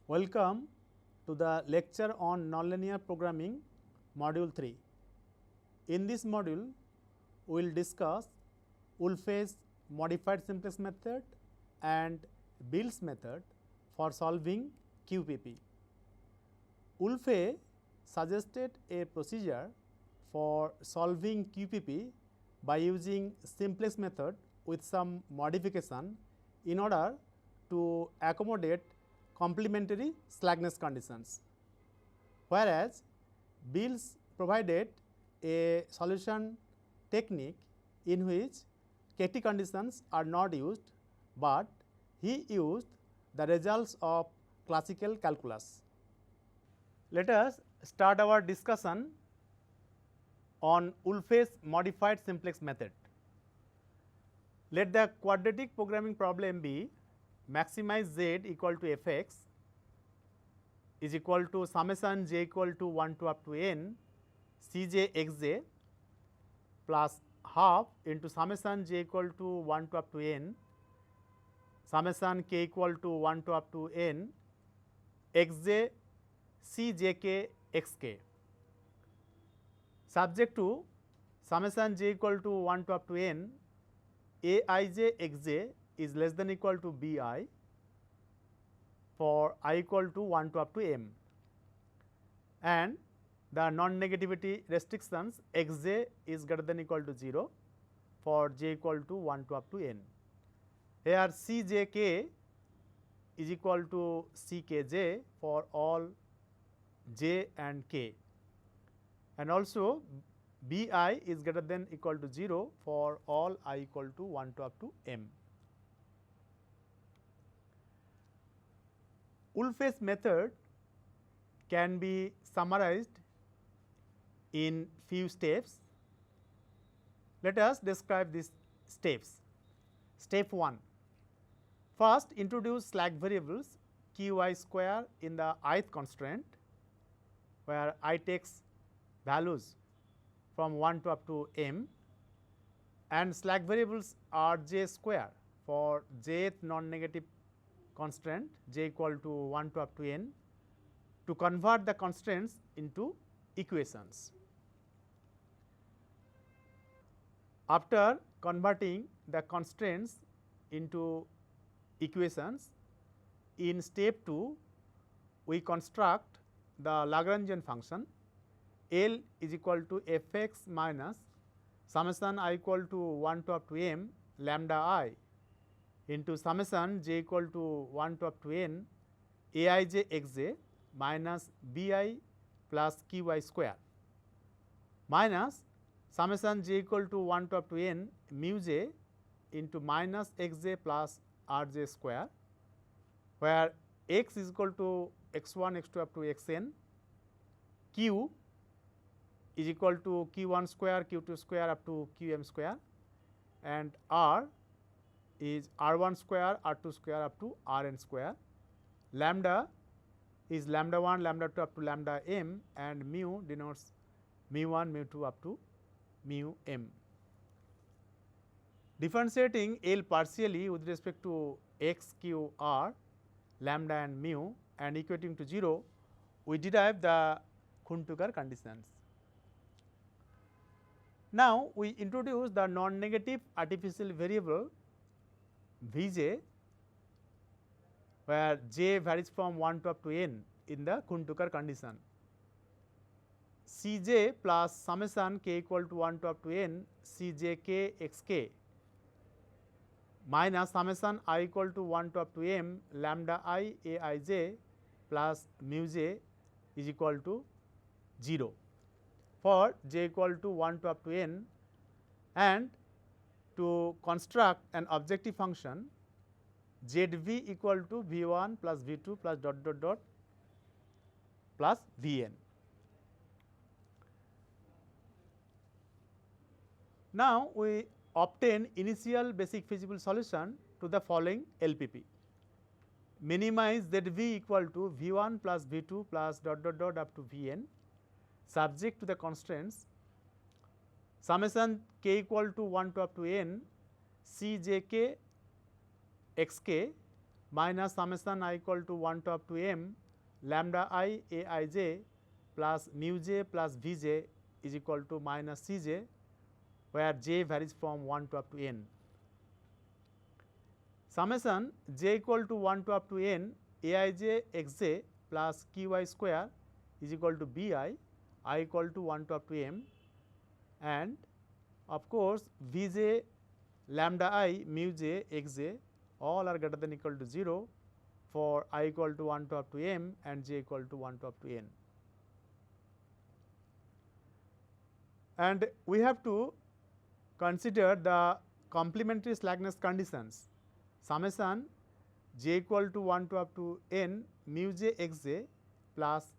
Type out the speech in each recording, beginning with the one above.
Welcome to the lecture on nonlinear programming module 3. In this module, we will discuss Wolfe's modified simplex method and Beal's method for solving QPP. Wolfe suggested a procedure for solving QPP by using simplex method with some modification in order to accommodate complementary slackness conditions, whereas Beals provided a solution technique in which KT conditions are not used, but he used the results of classical calculus. Let us start our discussion on Wolfe's modified simplex method. Let the quadratic programming problem be maximize z equal to f x is equal to summation j equal to 1 to up to n c j x j plus half into summation j equal to 1 to up to n summation k equal to 1 to up to n x j c j k x k, subject to summation j equal to 1 to up to n a I j x j is less than equal to b I for I equal to 1 to up to m, and the non-negativity restrictions x j is greater than equal to 0 for j equal to 1 to up to n. Here c j k is equal to c k j for all j and k, and also b I is greater than equal to 0 for all I equal to 1 to up to m. Wolfe's method can be summarized in few steps. Let us describe these steps. Step 1, first introduce slack variables q I square in the ith constraint, where I takes values from 1 to up to m, and slack variables are j square for jth non-negative constraint j equal to 1 to up to n to convert the constraints into equations. After converting the constraints into equations, in step 2 we construct the Lagrangian function L is equal to f x minus summation I equal to 1 to up to m lambda I into summation j equal to 1 to up to n a I j x j minus b I plus q I square minus summation j equal to 1 to up to n mu j into minus x j plus r j square, where x is equal to x 1 x 2 up to x n, q is equal to q 1 square q 2 square up to q m square, and r is r 1 square r 2 square up to r n square, lambda is lambda 1 lambda 2 up to lambda m, and mu denotes mu 1 mu 2 up to mu m. Differentiating L partially with respect to x, q, r, lambda and mu and equating to 0, we derive the Kuhn-Tucker conditions. Now, we introduce the non-negative artificial variable V j, where j varies from 1 to up to n in the Kuhn-Tucker condition. C j plus summation k equal to 1 to up to n C j k x k minus summation I equal to 1 to up to m lambda I a I j plus mu j is equal to 0 for j equal to 1 to up to n, and to construct an objective function z v equal to v 1 plus v 2 plus dot dot dot plus v n. Now, we obtain initial basic feasible solution to the following LPP. Minimize z v equal to v 1 plus v 2 plus dot dot dot up to v n, subject to the constraints summation k equal to 1 to up to n C j k x k minus summation I equal to 1 to up to m lambda I a I j plus mu j plus v j is equal to minus c j, where j varies from 1 to up to n. Summation j equal to 1 to up to n a I j x j plus q I square is equal to b I equal to 1 to up to m, and of course v j lambda I mu j x j all are greater than equal to 0 for I equal to 1 to up to m and j equal to 1 to up to n. And we have to consider the complementary slackness conditions. Summation j equal to 1 to up to n mu j x j plus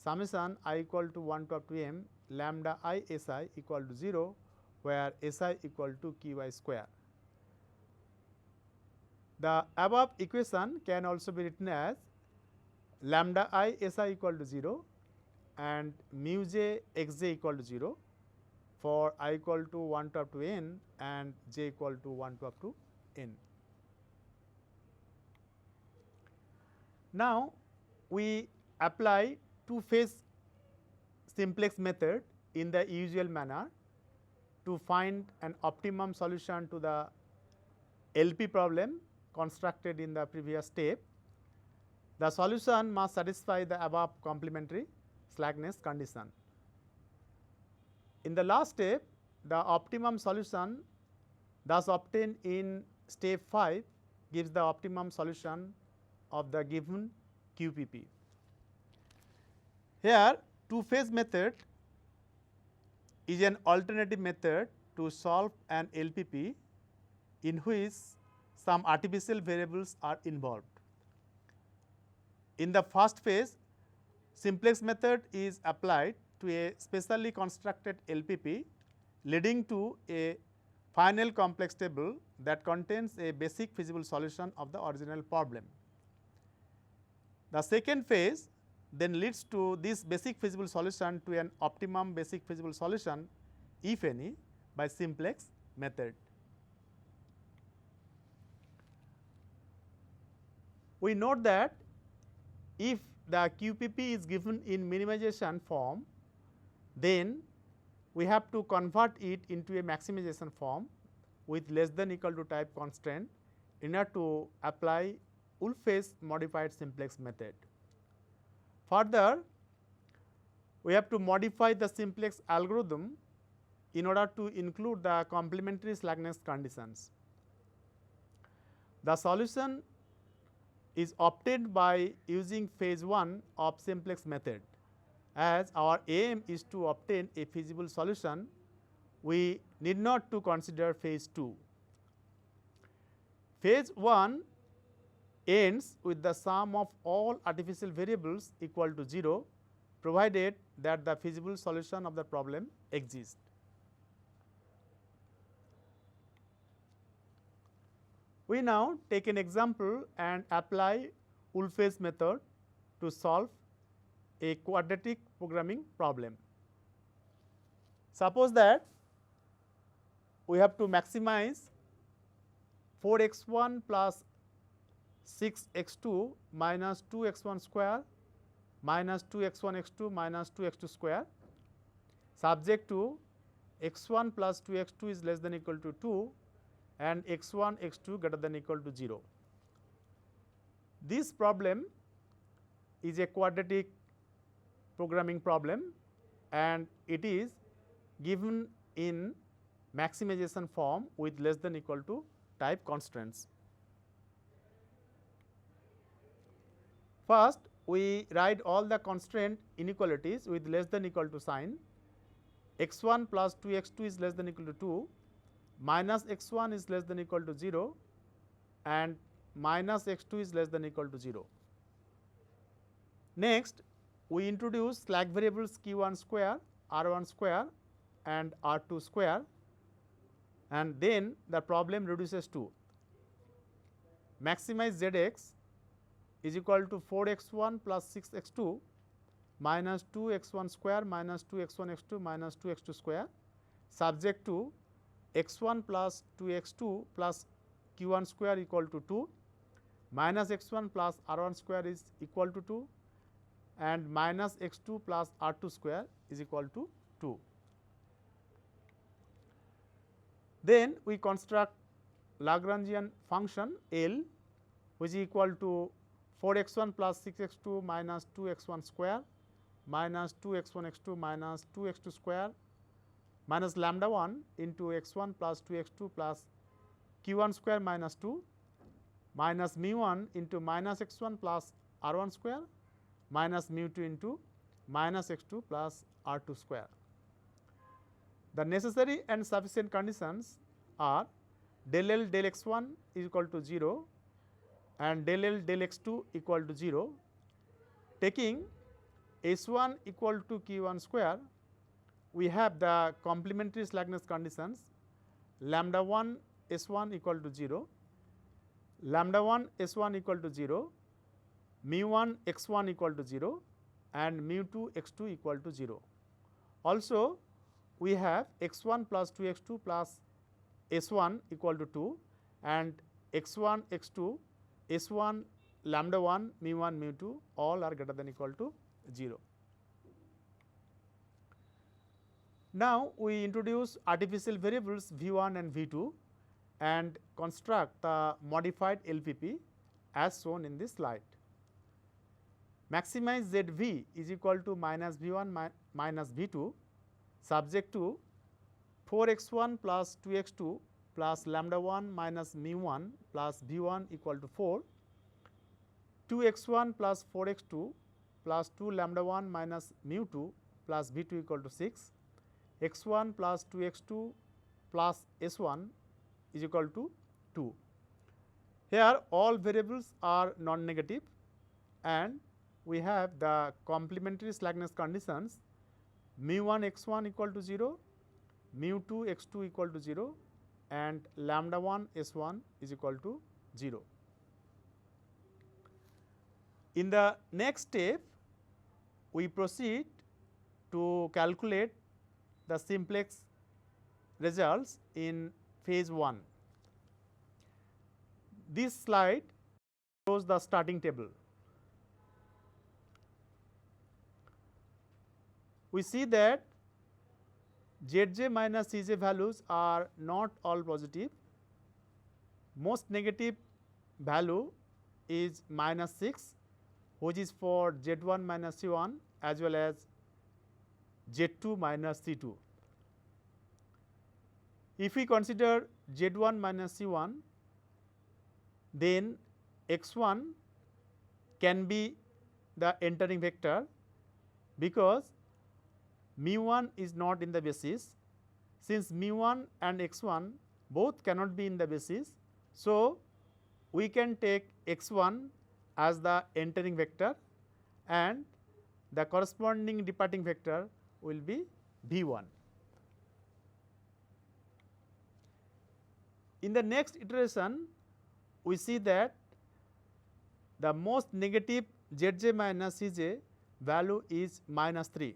summation I equal to 1 to up to m lambda I s I equal to 0, where s I equal to q I square. The above equation can also be written as lambda I s I equal to 0 and mu j x j equal to 0 for I equal to 1 to up to n and j equal to 1 to up to n. Now, we apply two-phase simplex method in the usual manner to find an optimum solution to the LP problem constructed in the previous step. The solution must satisfy the above complementary slackness condition. In the last step, the optimum solution thus obtained in step 5 gives the optimum solution of the given QPP. Here, two-phase method is an alternative method to solve an LPP in which some artificial variables are involved. In the first phase, simplex method is applied to a specially constructed LPP leading to a final complex table that contains a basic feasible solution of the original problem. The second phase then leads to this basic feasible solution to an optimum basic feasible solution, if any, by simplex method. We note that if the QPP is given in minimization form, then we have to convert it into a maximization form with less than equal to type constraint in order to apply Wolf's modified simplex method. Further, we have to modify the simplex algorithm in order to include the complementary slackness conditions. The solution is obtained by using phase 1 of simplex method. As our aim is to obtain a feasible solution, we need not to consider phase 2. Phase 1 ends with the sum of all artificial variables equal to 0, provided that the feasible solution of the problem exists. We now take an example and apply Wolf's method to solve a quadratic programming problem. Suppose that we have to maximize 4x1 plus 6x2 minus 2x1 square minus 2x1 x2 minus 2x2 square, subject to x1 plus 2x2 is less than equal to 2 and x1 x2 greater than equal to 0. This problem is a quadratic programming problem and it is given in maximization form with less than equal to type constraints. First, we write all the constraint inequalities with less than equal to sign. x1 plus 2x2 is less than equal to 2, minus x1 is less than equal to 0 and minus x2 is less than equal to 0. Next, we introduce slack variables q1 square, r1 square and r2 square, and then the problem reduces to maximize zx is equal to 4x1 plus 6x2 minus 2x1 square minus 2x1 x2 minus 2x2 square, subject to x1 plus 2x2 plus q1 square equal to 2 minus x1 plus r1 square is equal to 2 and minus x2 plus r2 square is equal to 2. Then we construct Lagrangian function L, which is equal to 4x1 plus 6x2 minus 2x1 square minus 2x1 x2 minus 2x2 square minus lambda 1 into x1 plus 2x2 plus q1 square minus 2 minus mu 1 into minus x1 plus r1 square minus mu 2 into minus x2 plus r2 square. The necessary and sufficient conditions are del L del x1 is equal to 0 and del L del x2 equal to 0. Taking S1 equal to Q1 square, we have the complementary slackness conditions lambda 1 S1 equal to 0, lambda 1 S1 equal to 0, mu 1 x1 equal to 0 and mu 2 x2 equal to 0. Also, we have x1 plus 2x2 plus S1 equal to 2 and x1 x2 S1 lambda 1 mu 1 mu 2 all are greater than equal to 0. Now, we introduce artificial variables V1 and V2 and construct the modified LPP as shown in this slide. Maximize ZV is equal to minus V1 minus V2 subject to 4x1 plus 2x2 plus lambda 1 minus mu 1 plus V1 equal to 4, 2x1 plus 4x2 plus 2 lambda 1 minus mu 2 plus V2 equal to 6, x1 plus 2x2 plus S1 is equal to 2. Here all variables are non-negative and we have the complementary slackness conditions mu 1 x1 equal to 0, mu 2 x2 equal to 0 and lambda 1 S1 is equal to 0. In the next step, we proceed to calculate the simplex results in phase 1. This slide shows the starting table. We see that Zj minus Cj values are not all positive. Most negative value is minus 6, which is for Z1 minus C1 as well as Z2 minus C2. If we consider Z1 minus C1, then x1 can be the entering vector because mu 1 is not in the basis. Since mu 1 and x1 both cannot be in the basis, so we can take x1 as the entering vector and the corresponding departing vector will be V1. In the next iteration, we see that the most negative Zj minus Cj value is minus 3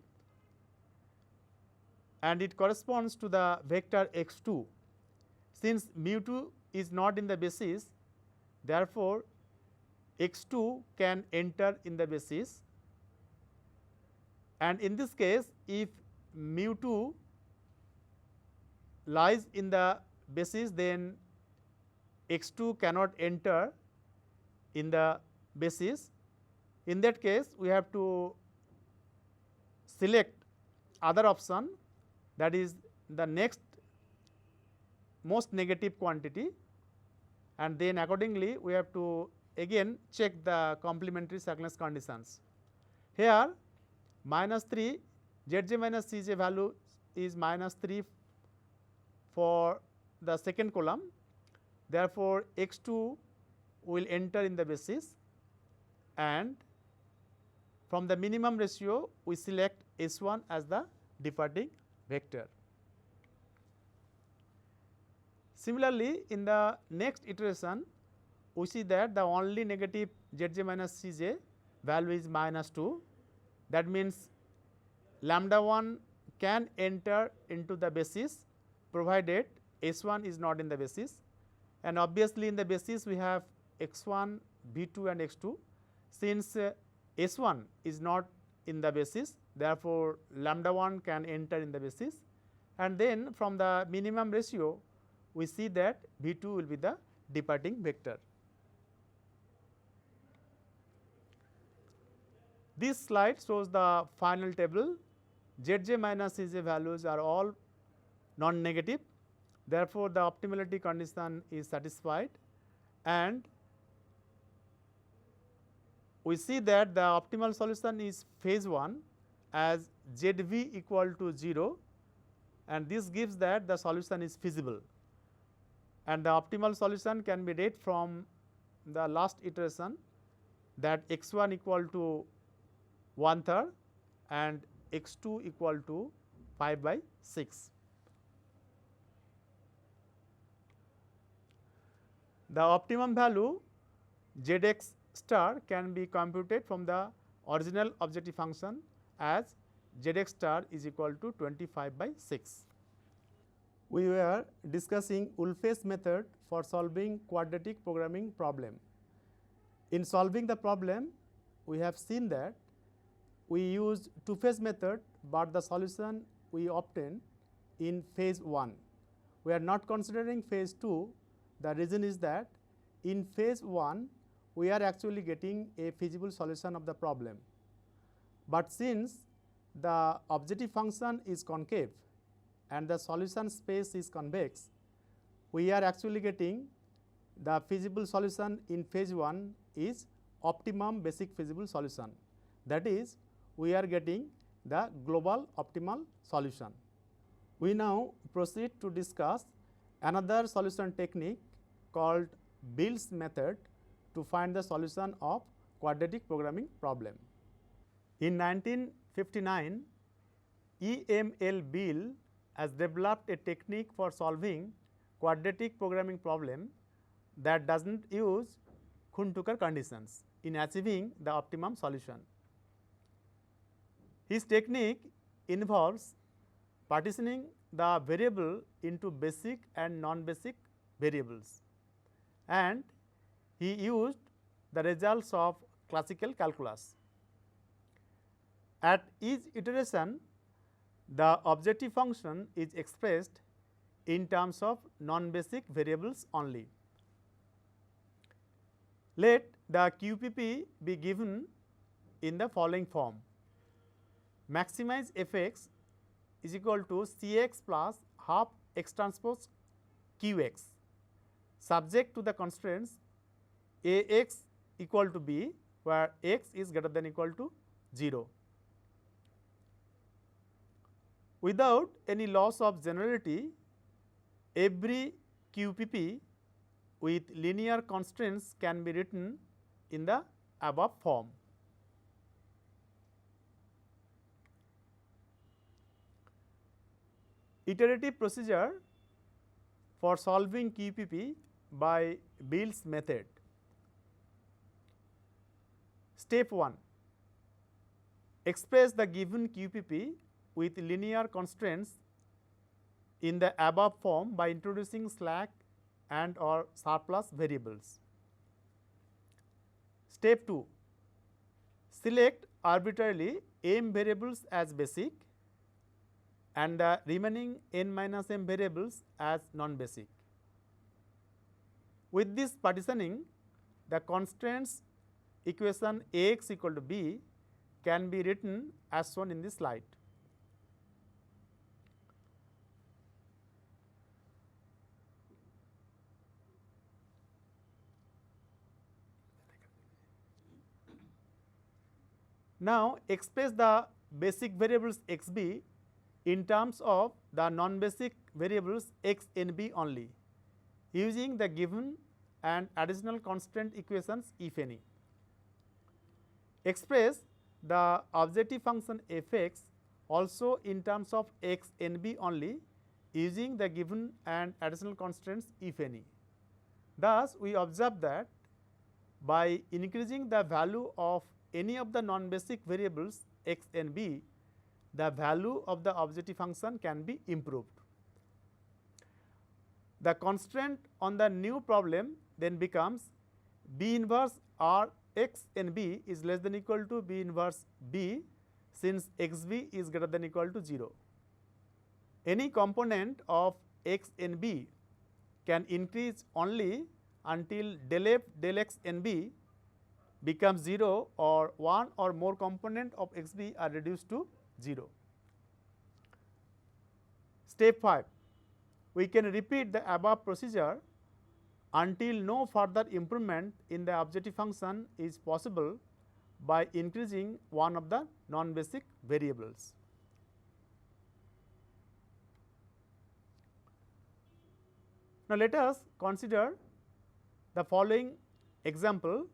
and it corresponds to the vector x2. Since mu 2 is not in the basis, therefore, x2 can enter in the basis, and in this case if mu 2 lies in the basis, then x2 cannot enter in the basis. In that case, we have to select other option, that is the next most negative quantity, and then accordingly we have to again check the complementary slackness conditions. Here minus 3 Zj minus Cj value is minus 3 for the second column. Therefore, x2 will enter in the basis and from the minimum ratio we select S1 as the departing vector. Similarly, in the next iteration we see that the only negative Zj minus Cj value is minus 2. That means lambda 1 can enter into the basis provided S1 is not in the basis, and obviously in the basis we have x1 V2 and X2. Since S1 is not in the basis, therefore, lambda 1 can enter in the basis, and then from the minimum ratio we see that V2 will be the departing vector. This slide shows the final table. Zj minus Cj values are all non-negative, therefore, the optimality condition is satisfied, and we see that the optimal solution is phase 1 as Zv equal to 0, and this gives that the solution is feasible, and the optimal solution can be read from the last iteration, that x1 equal to 1/3 and x2 equal to 5/6. The optimum value Zx star can be computed from the original objective function as Zx star is equal to 25/6. We were discussing Wolf's method for solving quadratic programming problem. In solving the problem, we have seen that we used two-phase method, but the solution we obtained in phase 1. We are not considering phase 2. The reason is that in phase 1 we are actually getting a feasible solution of the problem, but since the objective function is concave and the solution space is convex, we are actually getting the feasible solution in phase 1 is optimum basic feasible solution, that is we are getting the global optimal solution. We now proceed to discuss another solution technique called Beal's method to find the solution of quadratic programming problem. In 1959, E.M.L. Beal has developed a technique for solving quadratic programming problem that does not use Kuhn-Tucker conditions in achieving the optimum solution. His technique involves partitioning the variable into basic and non-basic variables, and he used the results of classical calculus. At each iteration, the objective function is expressed in terms of non-basic variables only. Let the QPP be given in the following form: maximize fx is equal to Cx plus half x transpose Qx, subject to the constraints Ax equal to b, where x is greater than equal to 0. Without any loss of generality, every QPP with linear constraints can be written in the above form. Iterative procedure for solving QPP by Beal's method. Step 1. Express the given QPP with linear constraints in the above form by introducing slack and or surplus variables. Step 2. Select arbitrarily m variables as basic and the remaining n minus m variables as non-basic. With this partitioning, the constraints equation Ax equal to b can be written as shown in this slide. Now, express the basic variables xb in terms of the non-basic variables x and b only, using the given and additional constant equations if any. Express the objective function fx also in terms of x and b only, using the given and additional constants if any. Thus, we observe that by increasing the value of any of the non-basic variables x and b, the value of the objective function can be improved. The constraint on the new problem then becomes B inverse R x and B is less than equal to B inverse B, since x b is greater than equal to 0. Any component of x and b can increase only until del f del x and b becomes 0 or one or more component of x b are reduced to 0. Step 5, we can repeat the above procedure until no further improvement in the objective function is possible by increasing one of the non-basic variables. Now, let us consider the following example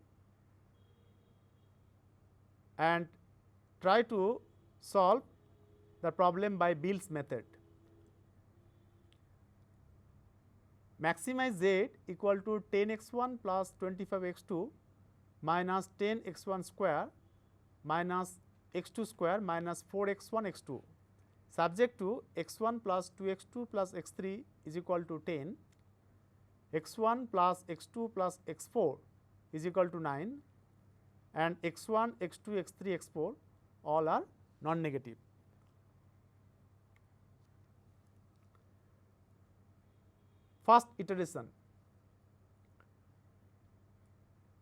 and try to solve the problem by Bill's method. Maximize z equal to 10 x 1 plus 25 x 2 minus 10 x 1 square minus x 2 square minus 4 x 1 x 2, subject to x 1 plus 2 x 2 plus x 3 is equal to 10, x 1 plus x 2 plus x 4 is equal to 9, and x 1, x 2, x 3, x 4 all are non-negative. First iteration.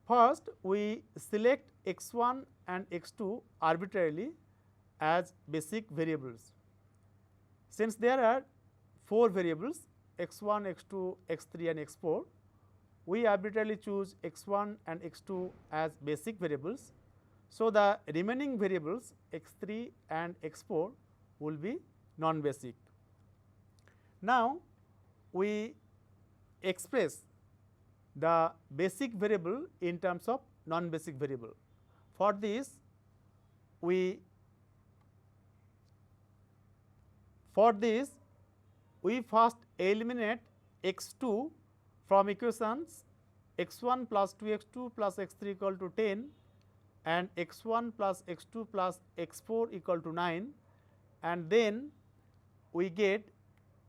First, we select x 1 and x 2 arbitrarily as basic variables. Since there are 4 variables x 1, x 2, x 3 and x 4, we arbitrarily choose x 1 and x 2 as basic variables. So, the remaining variables x 3 and x 4 will be non-basic. Now, we express the basic variable in terms of non-basic variable. For this, we first eliminate x 2 from equations x 1 plus 2 x 2 plus x 3 equal to 10 and x 1 plus x 2 plus x 4 equal to 9, and then we get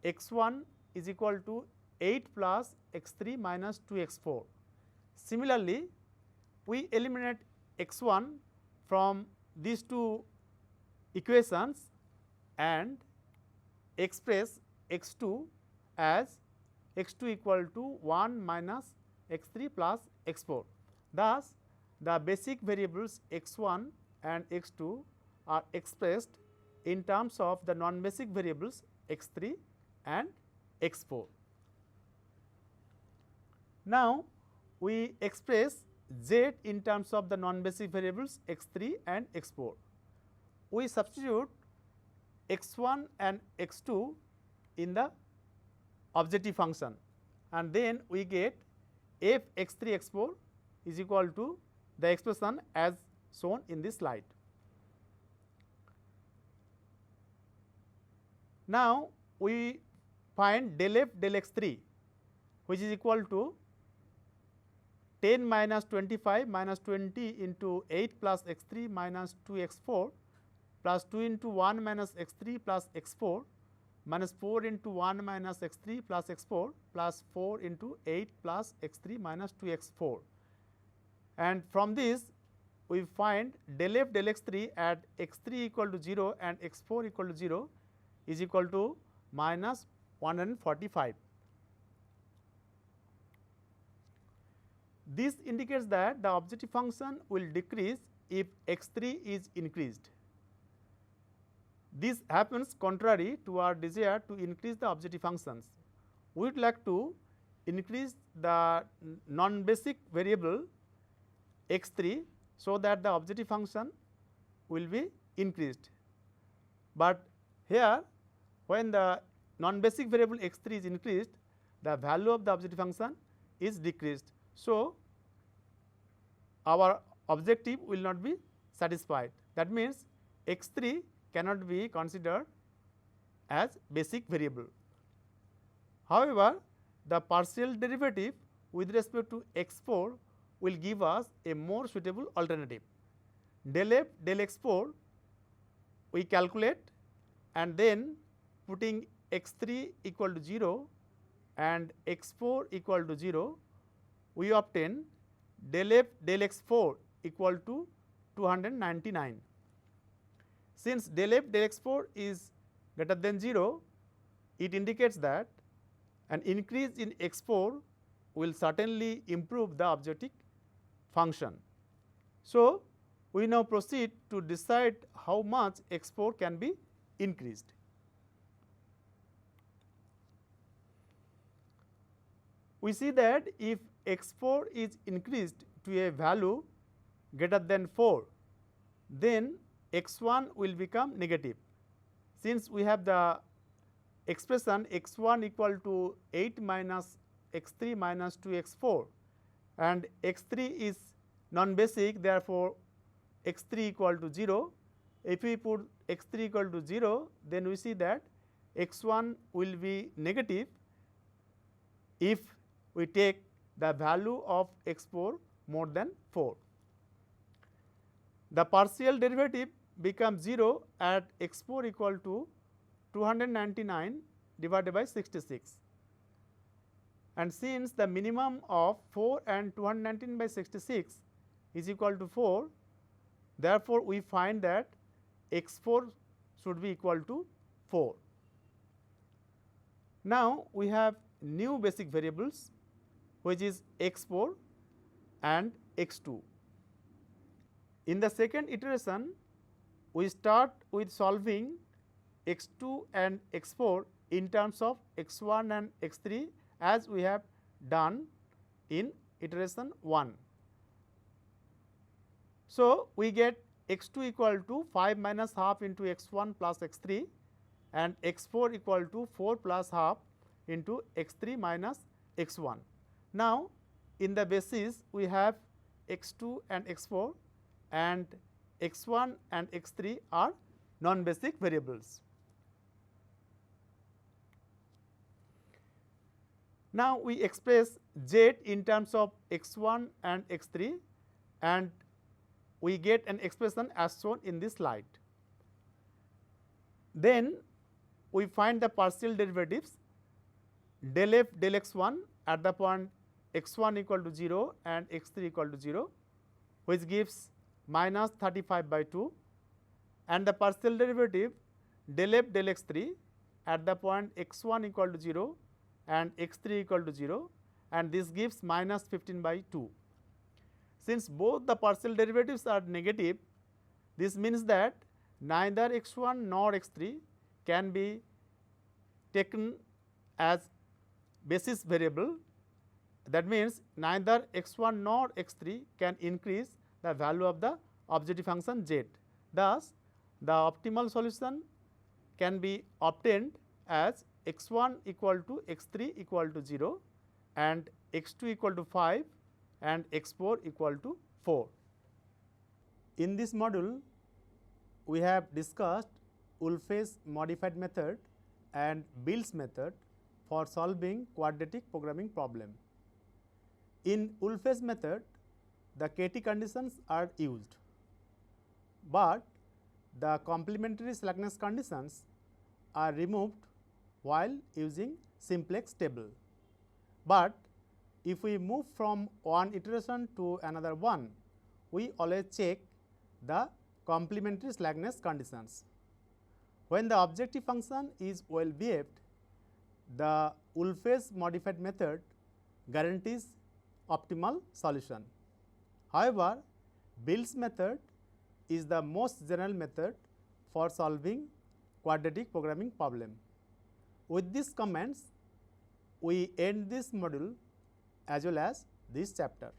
x 1 is equal to 8 plus x 3 minus 2 x 4. Similarly, we eliminate x 1 from these two equations and express x 2 as x 2 equal to 1 minus x 3 plus x 4. Thus, the basic variables x 1 and x 2 are expressed in terms of the non-basic variables x 3 and x 4. Now, we express z in terms of the non-basic variables x 3 and x 4. We substitute x 1 and x 2 in the objective function, and then we get f x 3 x 4 is equal to the expression as shown in this slide. Now, we find del f del x 3, which is equal to 10 minus 25 minus 20 into 8 plus x 3 minus 2 x 4 plus 2 into 1 minus x 3 plus x 4 minus 4 into 1 minus x 3 plus x 4 plus 4 into 8 plus x 3 minus 2 x 4. And from this we find del f del x 3 at x 3 equal to 0 and x 4 equal to 0 is equal to minus 145. This indicates that the objective function will decrease if x 3 is increased. This happens contrary to our desire to increase the objective functions. We would like to increase the non-basic variable x 3 so that the objective function will be increased. But here, when the non-basic variable x 3 is increased, the value of the objective function is decreased. So, our objective will not be satisfied. That means, x 3 cannot be considered as basic variable. However, the partial derivative with respect to x 4 will give us a more suitable alternative. Del f del x 4 we calculate, and then putting x 3 equal to 0 and x 4 equal to 0, we obtain del f del x4 equal to 299. Since del f del x4 is greater than 0, it indicates that an increase in x4 will certainly improve the objective function. So, we now proceed to decide how much x4 can be increased. We see that if x4 is increased to a value greater than 4, then x1 will become negative. Since we have the expression x1 equal to 8 minus x3 minus 2 x4 and x3 is non-basic, therefore, x3 equal to 0. If we put x3 equal to 0, then we see that x1 will be negative if we take the value of x4 more than 4. The partial derivative becomes 0 at x4 equal to 299 divided by 66. And since the minimum of 4 and 219 by 66 is equal to 4, therefore, we find that x4 should be equal to 4. Now, we have new basic variables which is x4 and x2. In the second iteration, we start with solving x2 and x4 in terms of x1 and x3 as we have done in iteration 1. So, we get x2 equal to 5 minus half into x1 plus x3 and x4 equal to 4 plus half into x3 minus x1. Now, in the basis we have x2 and x4 and x1 and x3 are non-basic variables. Now, we express z in terms of x1 and x3 and we get an expression as shown in this slide. Then we find the partial derivatives del f del x1 at the point x1 equal to 0 and x3 equal to 0, which gives minus 35 by 2, and the partial derivative del f del x3 at the point x1 equal to 0 and x3 equal to 0, and this gives minus 15 by 2. Since both the partial derivatives are negative, this means that neither x1 nor x3 can be taken as basis variable. That means neither x1 nor x3 can increase the value of the objective function z. Thus, the optimal solution can be obtained as x1 equal to x3 equal to 0 and x2 equal to 5 and x4 equal to 4. In this module, we have discussed Wolf's modified method and Bill's method for solving quadratic programming problem. In Wolf's method, the KT conditions are used, but the complementary slackness conditions are removed while using simplex table. But if we move from one iteration to another one, we always check the complementary slackness conditions. When the objective function is well behaved, the Wolf's modified method guarantees optimal solution. However, Bill's method is the most general method for solving quadratic programming problem. With these comments, we end this module as well as this chapter.